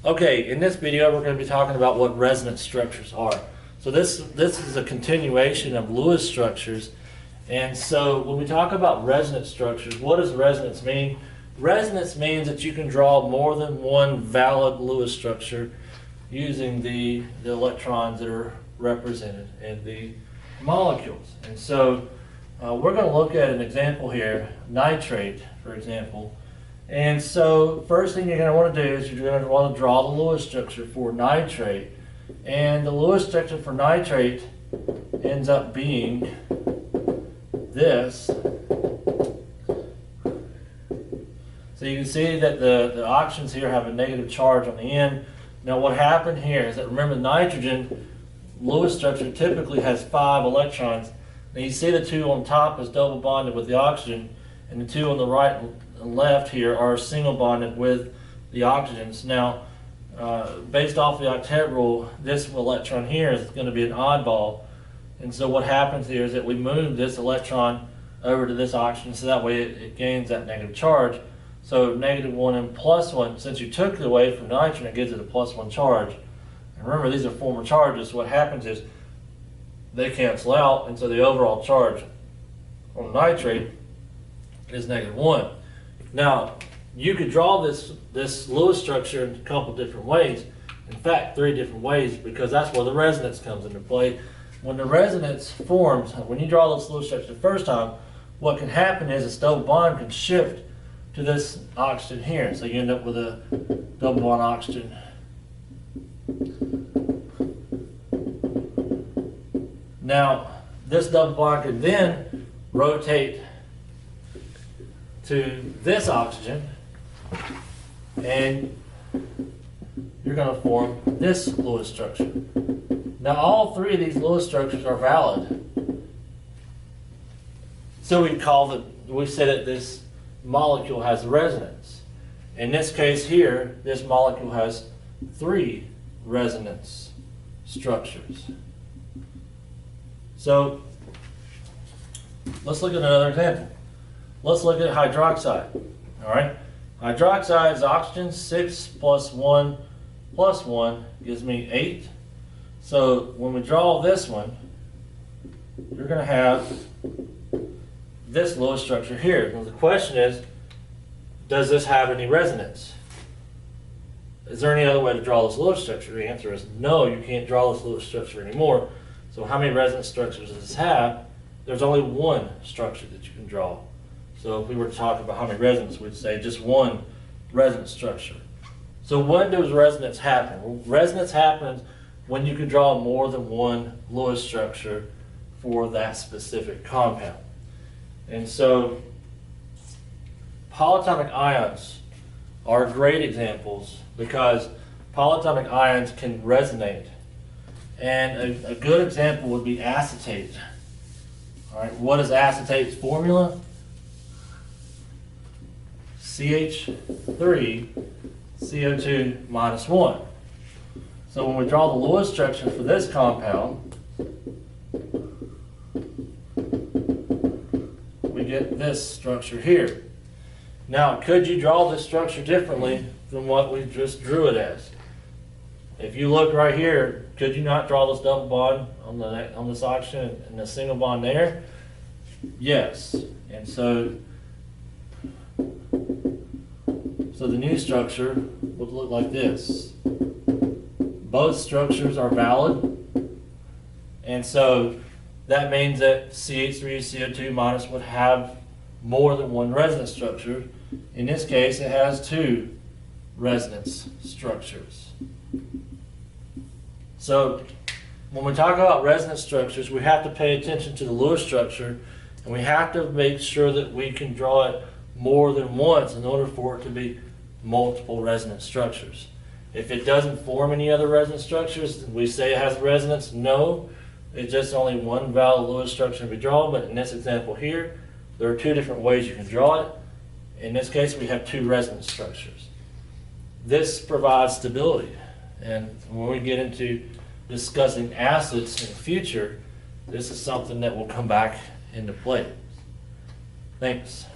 Okay, in this video we're going to be talking about what resonance structures are. So this is a continuation of Lewis structures. And so when we talk about resonance structures, what does resonance mean? Resonance means that you can draw more than one valid Lewis structure using the electrons that are represented in the molecules. And so we're going to look at an example here, nitrate, for example. And so first thing you're going to want to do is you're going to want to draw the Lewis structure for nitrate. And the Lewis structure for nitrate ends up being this. So you can see that the oxygens here have a negative charge on the end. Now what happened here is that, remember, nitrogen Lewis structure typically has 5 electrons. Now you see the 2 on top is double bonded with the oxygen, and the 2 on the right and left here are single bonded with the oxygens. Now, based off the octet rule, this electron here is going to be an oddball. And so what happens here is that we move this electron over to this oxygen so that way it gains that negative charge. So -1 and +1, since you took it away from nitrogen, it gives it a +1 charge. And remember, these are former charges. So what happens is they cancel out, and so the overall charge on nitrate is -1. Now, you could draw this Lewis structure in a couple different ways. In fact, 3 different ways, because that's where the resonance comes into play. When the resonance forms, when you draw this Lewis structure the first time, what can happen is this double bond can shift to this oxygen here. So you end up with a double bond oxygen. Now, this double bond can then rotate to this oxygen, and you're going to form this Lewis structure. Now, all 3 of these Lewis structures are valid. So we say that this molecule has resonance. In this case here, this molecule has 3 resonance structures. So let's look at another example. Let's look at hydroxide. All right, hydroxide is oxygen. 6 + 1 + 1 gives me 8. So when we draw this one, you're going to have this Lewis structure here. Now the question is, does this have any resonance? Is there any other way to draw this Lewis structure? The answer is no, you can't draw this Lewis structure anymore. So how many resonance structures does this have? There's only 1 structure that you can draw. So if we were to talk about how many resonance, we'd say just 1 resonance structure. So when does resonance happen? Well, resonance happens when you can draw more than 1 Lewis structure for that specific compound. And so polyatomic ions are great examples because polyatomic ions can resonate. And a good example would be acetate. All right, what is acetate's formula? CH3 CO2 -1. So when we draw the Lewis structure for this compound, we get this structure here. Now, could you draw this structure differently than what we just drew it as? If you look right here, could you not draw this double bond on this oxygen and a single bond there? Yes. And so the new structure would look like this. Both structures are valid, and so that means that CH3 CO2- would have more than 1 resonance structure. In this case, it has 2 resonance structures. So when we talk about resonance structures, we have to pay attention to the Lewis structure, and we have to make sure that we can draw it more than once in order for it to be multiple resonance structures. If it doesn't form any other resonance structures, we say it has resonance. No, it's just only 1 valid Lewis structure to be drawn, but in this example here, there are 2 different ways you can draw it. In this case, we have 2 resonance structures. This provides stability, and when we get into discussing acids in the future, this is something that will come back into play. Thanks.